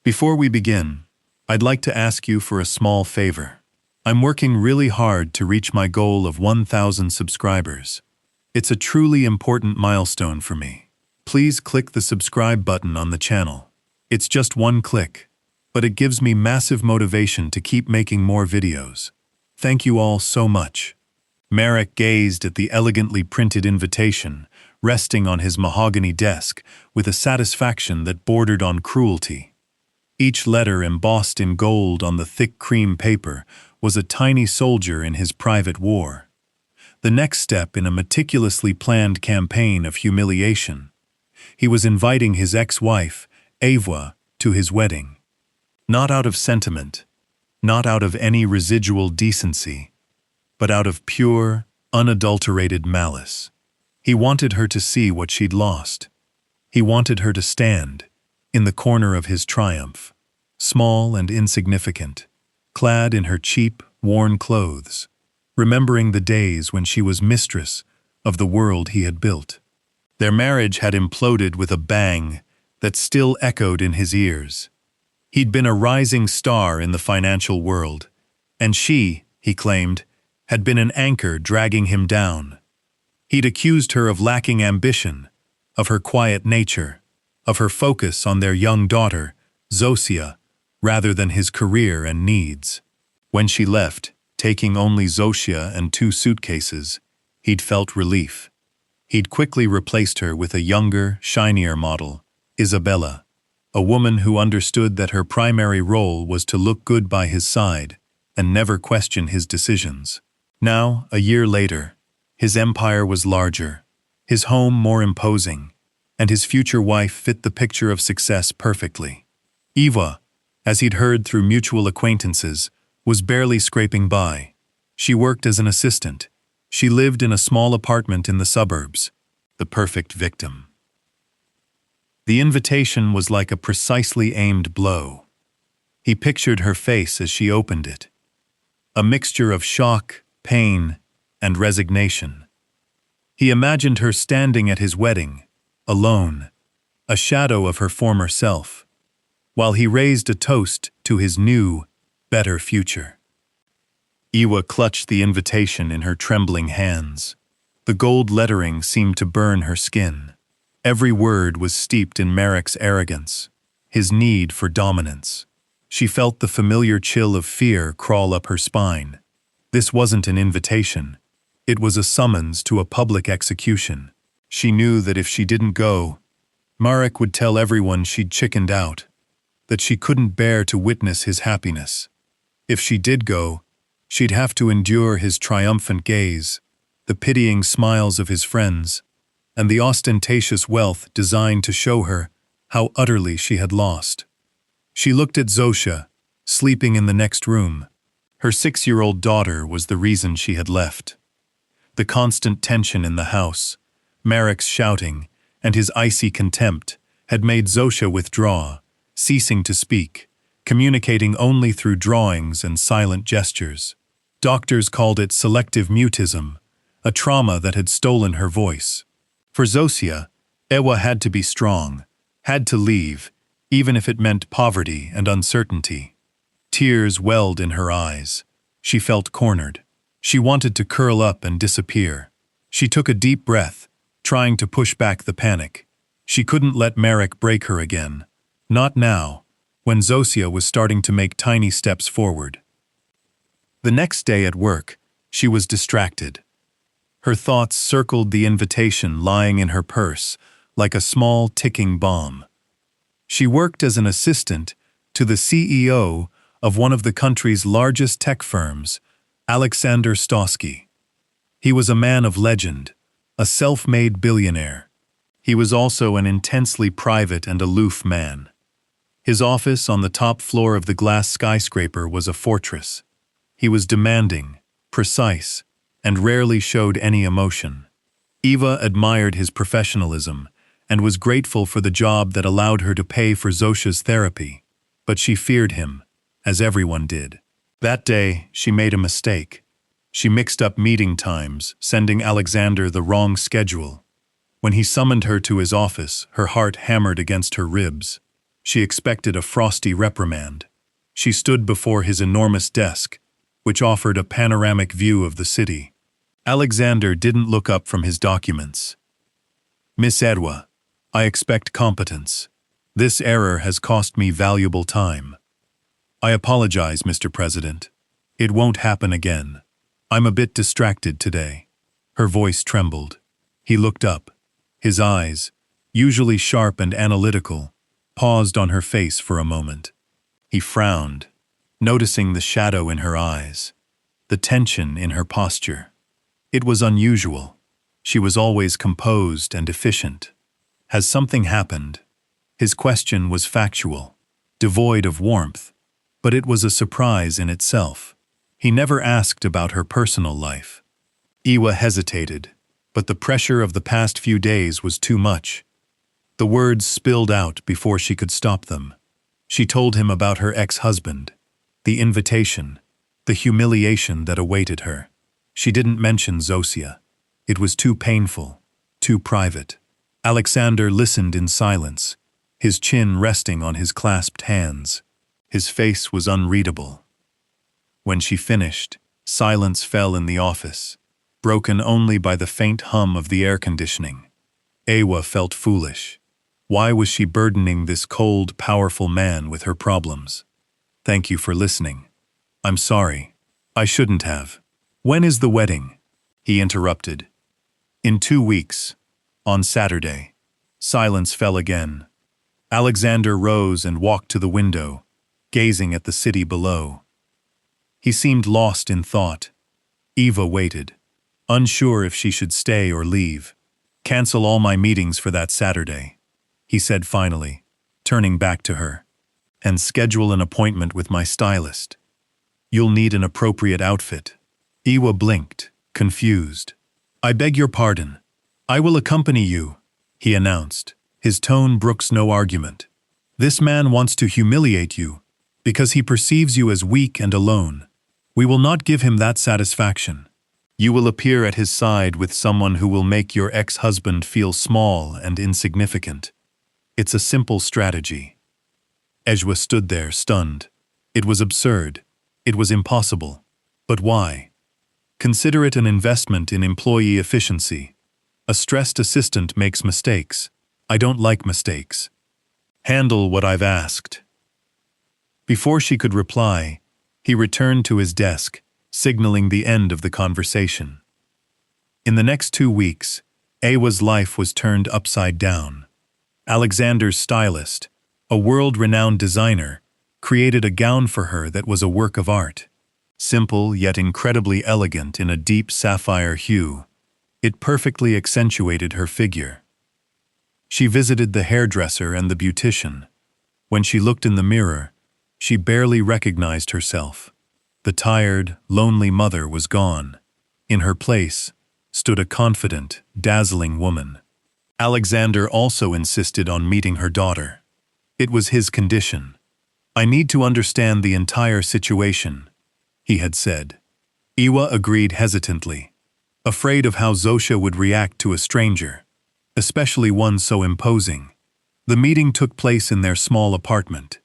Before we begin, I'd like to ask you for a small favor. I'm working really hard to reach my goal of 1,000 subscribers. It's a truly important milestone for me. Please click the subscribe button on the channel. It's just one click, but it gives me massive motivation to keep making more videos. Thank you all so much. Marek gazed at the elegantly printed invitation, resting on his mahogany desk with a satisfaction that bordered on cruelty. Each letter embossed in gold on the thick cream paper was a tiny soldier in his private war. The next step in a meticulously planned campaign of humiliation. He was inviting his ex-wife, Ava, to his wedding. Not out of sentiment, not out of any residual decency, but out of pure, unadulterated malice. He wanted her to see what she'd lost. He wanted her to stand in the corner of his triumph, small and insignificant, clad in her cheap, worn clothes, remembering the days when she was mistress of the world he had built. Their marriage had imploded with a bang that still echoed in his ears. He'd been a rising star in the financial world, and she, he claimed, had been an anchor dragging him down. He'd accused her of lacking ambition, of her quiet nature, of her focus on their young daughter, Zosia, rather than his career and needs. When she left, taking only Zosia and 2 suitcases, he'd felt relief. He'd quickly replaced her with a younger, shinier model, Isabella, a woman who understood that her primary role was to look good by his side and never question his decisions. Now, a year later, his empire was larger, his home more imposing, and his future wife fit the picture of success perfectly. Eva, as he'd heard through mutual acquaintances, was barely scraping by. She worked as an assistant. She lived in a small apartment in the suburbs, the perfect victim. The invitation was like a precisely aimed blow. He pictured her face as she opened it, a mixture of shock, pain, and resignation. He imagined her standing at his wedding, alone, a shadow of her former self, while he raised a toast to his new, better future. Iwa clutched the invitation in her trembling hands. The gold lettering seemed to burn her skin. Every word was steeped in Marek's arrogance, his need for dominance. She felt the familiar chill of fear crawl up her spine. This wasn't an invitation. It was a summons to a public execution. She knew that if she didn't go, Marek would tell everyone she'd chickened out, that she couldn't bear to witness his happiness. If she did go, she'd have to endure his triumphant gaze, the pitying smiles of his friends, and the ostentatious wealth designed to show her how utterly she had lost. She looked at Zosia, sleeping in the next room. Her 6-year-old daughter was the reason she had left. The constant tension in the house, Marek's shouting, and his icy contempt had made Zosia withdraw, ceasing to speak, communicating only through drawings and silent gestures. Doctors called it selective mutism, a trauma that had stolen her voice. For Zosia, Ewa had to be strong, had to leave, even if it meant poverty and uncertainty. Tears welled in her eyes. She felt cornered. She wanted to curl up and disappear. She took a deep breath, trying to push back the panic. She couldn't let Marek break her again. Not now, when Zosia was starting to make tiny steps forward. The next day at work, she was distracted. Her thoughts circled the invitation lying in her purse like a small ticking bomb. She worked as an assistant to the CEO of one of the country's largest tech firms, Aleksander Stawski. He was a man of legend, a self-made billionaire. He was also an intensely private and aloof man. His office on the top floor of the glass skyscraper was a fortress. He was demanding, precise, and rarely showed any emotion. Eva admired his professionalism and was grateful for the job that allowed her to pay for Zosia's therapy, but she feared him, as everyone did. That day, she made a mistake. She mixed up meeting times, sending Aleksander the wrong schedule. When he summoned her to his office, her heart hammered against her ribs. She expected a frosty reprimand. She stood before his enormous desk, which offered a panoramic view of the city. Aleksander didn't look up from his documents. "Miss Edwa, I expect competence. This error has cost me valuable time. I apologize, Mr. President. It won't happen again. I'm a bit distracted today." Her voice trembled. He looked up. His eyes, usually sharp and analytical, paused on her face for a moment. He frowned, noticing the shadow in her eyes, the tension in her posture. It was unusual. She was always composed and efficient. Has something happened? His question was factual, devoid of warmth, but it was a surprise in itself. He never asked about her personal life. Iwa hesitated, but the pressure of the past few days was too much. The words spilled out before she could stop them. She told him about her ex-husband, the invitation, the humiliation that awaited her. She didn't mention Zosia. It was too painful, too private. Aleksander listened in silence, his chin resting on his clasped hands. His face was unreadable. When she finished, silence fell in the office, broken only by the faint hum of the air conditioning. Ewa felt foolish. Why was she burdening this cold, powerful man with her problems? "Thank you for listening. I'm sorry. I shouldn't have." "When is the wedding?" he interrupted. "In 2 weeks. On Saturday." Silence fell again. Aleksander rose and walked to the window, gazing at the city below. He seemed lost in thought. Eva waited, unsure if she should stay or leave. "Cancel all my meetings for that Saturday," he said finally, turning back to her. "And schedule an appointment with my stylist. You'll need an appropriate outfit." Iwa blinked, confused. "I beg your pardon. I will accompany you," he announced. His tone brooks no argument. "This man wants to humiliate you because he perceives you as weak and alone. We will not give him that satisfaction. You will appear at his side with someone who will make your ex-husband feel small and insignificant. It's a simple strategy." Ejwa stood there, stunned. It was absurd. It was impossible. But why? Consider it an investment in employee efficiency. A stressed assistant makes mistakes. I don't like mistakes. Handle what I've asked. Before she could reply, he returned to his desk, signaling the end of the conversation. In the next 2 weeks, Ewa's life was turned upside down. Aleksander's stylist, a world-renowned designer, created a gown for her that was a work of art. Simple yet incredibly elegant in a deep sapphire hue, it perfectly accentuated her figure. She visited the hairdresser and the beautician. When she looked in the mirror, she barely recognized herself. The tired, lonely mother was gone. In her place stood a confident, dazzling woman. Aleksander also insisted on meeting her daughter. It was his condition. "I need to understand the entire situation," he had said. Iwa agreed hesitantly, afraid of how Zosia would react to a stranger, especially one so imposing. The meeting took place in their small apartment.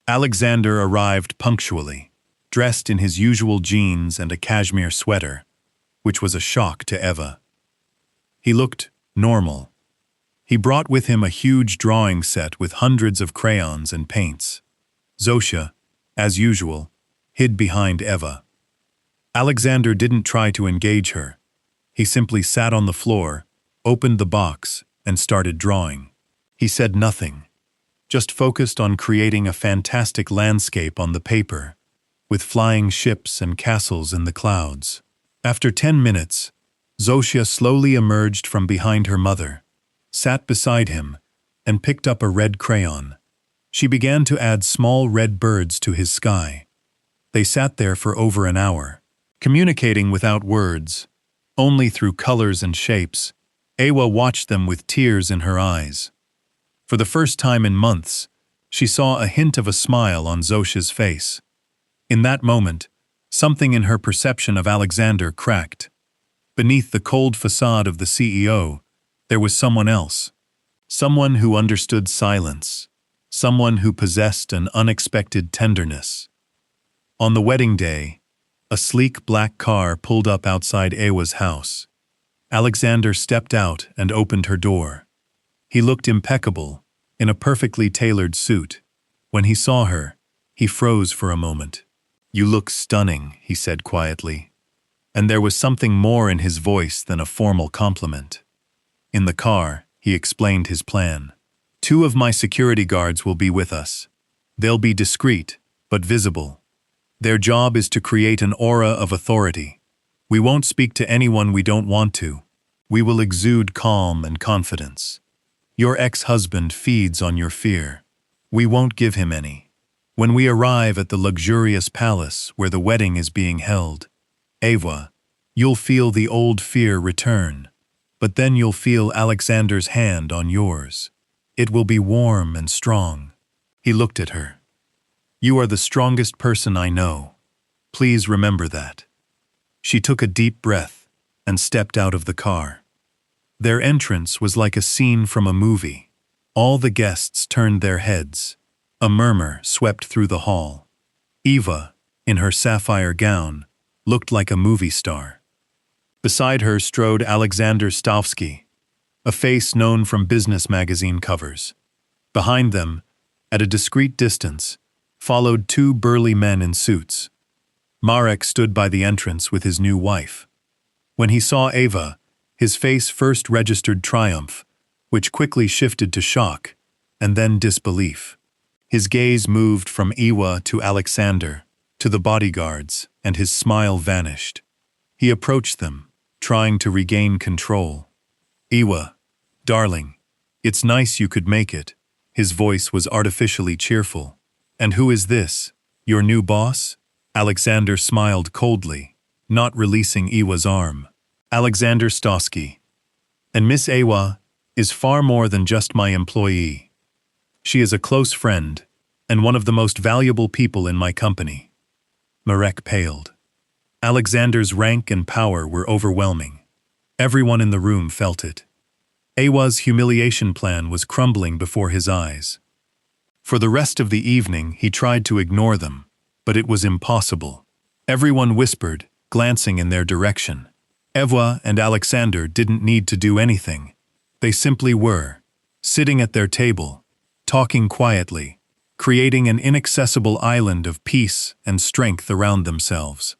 Aleksander arrived punctually, dressed in his usual jeans and a cashmere sweater, which was a shock to Eva. He looked normal. He brought with him a huge drawing set with hundreds of crayons and paints. Zosia, as usual, hid behind Eva. Aleksander didn't try to engage her. He simply sat on the floor, opened the box, and started drawing. He said nothing, just focused on creating a fantastic landscape on the paper, with flying ships and castles in the clouds. After 10 minutes, Zosia slowly emerged from behind her mother, sat beside him, and picked up a red crayon. She began to add small red birds to his sky. They sat there for over an hour, communicating without words, only through colors and shapes. Ewa watched them with tears in her eyes. For the first time in months, she saw a hint of a smile on Zosia's face. In that moment, something in her perception of Aleksander cracked. Beneath the cold facade of the CEO, there was someone else. Someone who understood silence. someone who possessed an unexpected tenderness. On the wedding day, a sleek black car pulled up outside Ewa's house. Aleksander stepped out and opened her door. He looked impeccable, in a perfectly tailored suit. When he saw her, he froze for a moment. "You look stunning," he said quietly. And there was something more in his voice than a formal compliment. In the car, he explained his plan. "2 of my security guards will be with us. They'll be discreet, but visible. Their job is to create an aura of authority. We won't speak to anyone we don't want to. We will exude calm and confidence. Your ex-husband feeds on your fear. We won't give him any. When we arrive at the luxurious palace where the wedding is being held, Ewa, you'll feel the old fear return, but then you'll feel Aleksander's hand on yours. It will be warm and strong." He looked at her. "You are the strongest person I know. Please remember that." She took a deep breath and stepped out of the car. Their entrance was like a scene from a movie. All the guests turned their heads. A murmur swept through the hall. Ewa, in her sapphire gown, looked like a movie star. Beside her strode Aleksander Stawski, a face known from business magazine covers. Behind them, at a discreet distance, followed 2 burly men in suits. Marek stood by the entrance with his new wife. When he saw Ewa, his face first registered triumph, which quickly shifted to shock, and then disbelief. His gaze moved from Ewa to Aleksander, to the bodyguards, and his smile vanished. He approached them, trying to regain control. "Ewa, darling, it's nice you could make it." His voice was artificially cheerful. "And who is this? Your new boss?" Aleksander smiled coldly, not releasing Ewa's arm. "Aleksander Stawski. And Miss Ewa is far more than just my employee. She is a close friend and one of the most valuable people in my company." Marek paled. Aleksander's rank and power were overwhelming. Everyone in the room felt it. Ewa's humiliation plan was crumbling before his eyes. For the rest of the evening, he tried to ignore them, but it was impossible. Everyone whispered, glancing in their direction. Ewa and Aleksander didn't need to do anything. They simply were, sitting at their table, talking quietly, creating an inaccessible island of peace and strength around themselves.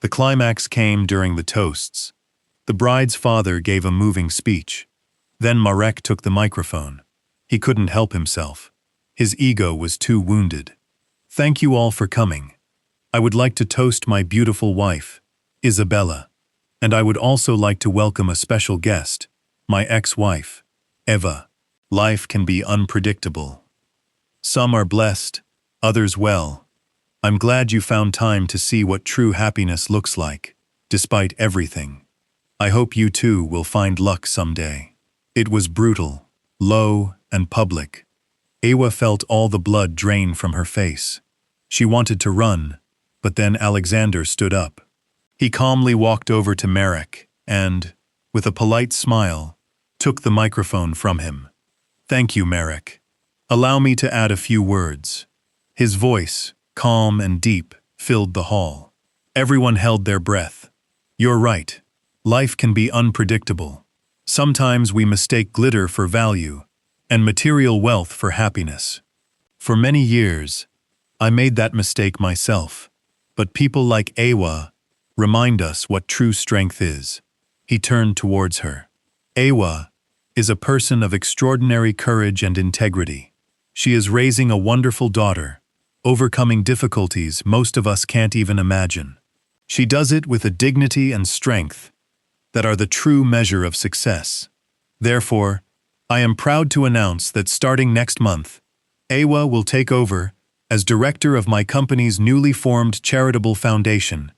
The climax came during the toasts. The bride's father gave a moving speech. Then Marek took the microphone. He couldn't help himself. His ego was too wounded. "Thank you all for coming. I would like to toast my beautiful wife, Isabella, and I would also like to welcome a special guest, my ex-wife, Ewa. Life can be unpredictable. Some are blessed, others well. I'm glad you found time to see what true happiness looks like, despite everything. I hope you too will find luck someday." It was brutal, low, and public. Ewa felt all the blood drain from her face. She wanted to run, but then Aleksander stood up. He calmly walked over to Marek and, with a polite smile, took the microphone from him. "Thank you, Marek. Allow me to add a few words." His voice, calm and deep, filled the hall. Everyone held their breath. "You're right. Life can be unpredictable. Sometimes we mistake glitter for value, and material wealth for happiness. For many years, I made that mistake myself, but people like Ewa remind us what true strength is." He turned towards her. "Ewa is a person of extraordinary courage and integrity. She is raising a wonderful daughter, overcoming difficulties most of us can't even imagine. She does it with a dignity and strength that are the true measure of success. Therefore, I am proud to announce that starting next month, Ewa will take over as director of my company's newly formed charitable foundation,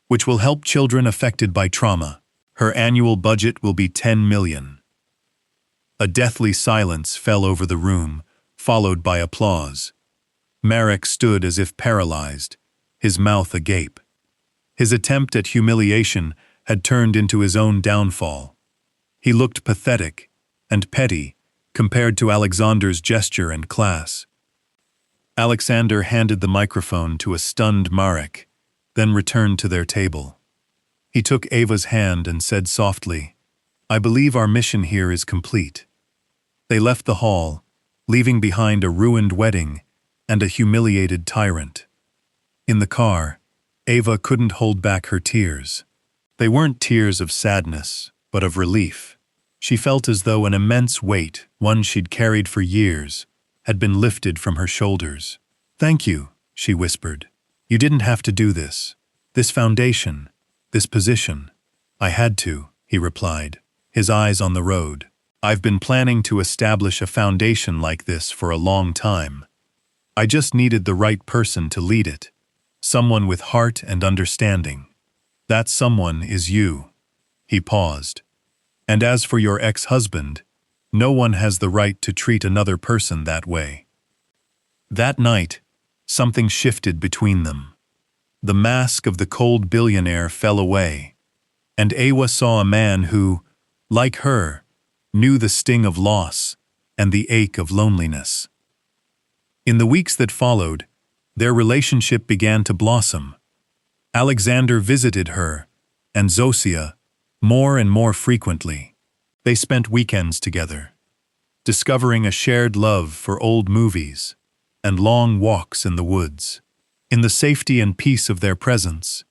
which will help children affected by trauma. Her annual budget will be 10 million. A deathly silence fell over the room, followed by applause. Marek stood as if paralyzed, his mouth agape. His attempt at humiliation had turned into his own downfall. He looked pathetic and petty compared to Aleksander's gesture and class. Aleksander handed the microphone to a stunned Marek, then returned to their table. He took Ava's hand and said softly, "I believe our mission here is complete." They left the hall, leaving behind a ruined wedding and a humiliated tyrant. In the car, Ava couldn't hold back her tears. They weren't tears of sadness, but of relief. She felt as though an immense weight, one she'd carried for years, had been lifted from her shoulders. "Thank you," she whispered. "You didn't have to do this. This foundation, this position. I had to," he replied, his eyes on the road. "I've been planning to establish a foundation like this for a long time. I just needed the right person to lead it. Someone with heart and understanding. That someone is you." He paused. "And as for your ex-husband, no one has the right to treat another person that way." That night, something shifted between them. The mask of the cold billionaire fell away, and Ava saw a man who, like her, knew the sting of loss and the ache of loneliness. In the weeks that followed, their relationship began to blossom. Aleksander visited her, and Zosia, more and more frequently. They spent weekends together, discovering a shared love for old movies and long walks in the woods. In the safety and peace of their presence,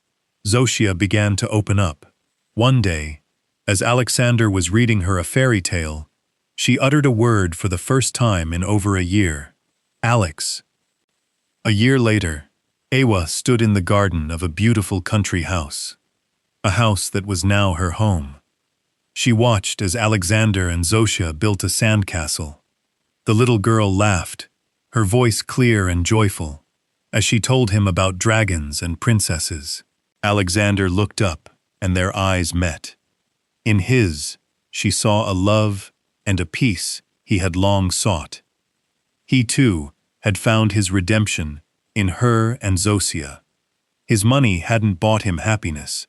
Zosia began to open up. One day, as Aleksander was reading her a fairy tale, she uttered a word for the first time in over a year. "Alex." A year later, Ava stood in the garden of a beautiful country house, a house that was now her home. She watched as Aleksander and Zosia built a sandcastle. The little girl laughed, her voice clear and joyful, as she told him about dragons and princesses. Aleksander looked up, and their eyes met. In his, she saw a love and a peace he had long sought. He, too, had found his redemption in her and Zosia. His money hadn't bought him happiness,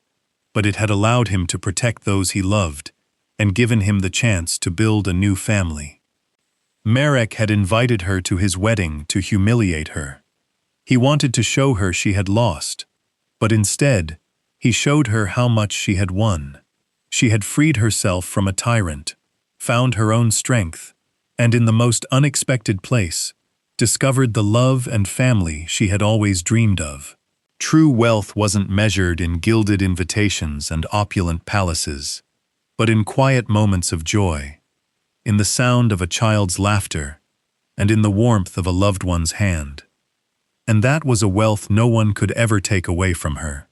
but it had allowed him to protect those he loved and given him the chance to build a new family. Marek had invited her to his wedding to humiliate her. He wanted to show her she had lost, but instead, he showed her how much she had won. She had freed herself from a tyrant, found her own strength, and in the most unexpected place, discovered the love and family she had always dreamed of. True wealth wasn't measured in gilded invitations and opulent palaces, but in quiet moments of joy, in the sound of a child's laughter, and in the warmth of a loved one's hand. And that was a wealth no one could ever take away from her.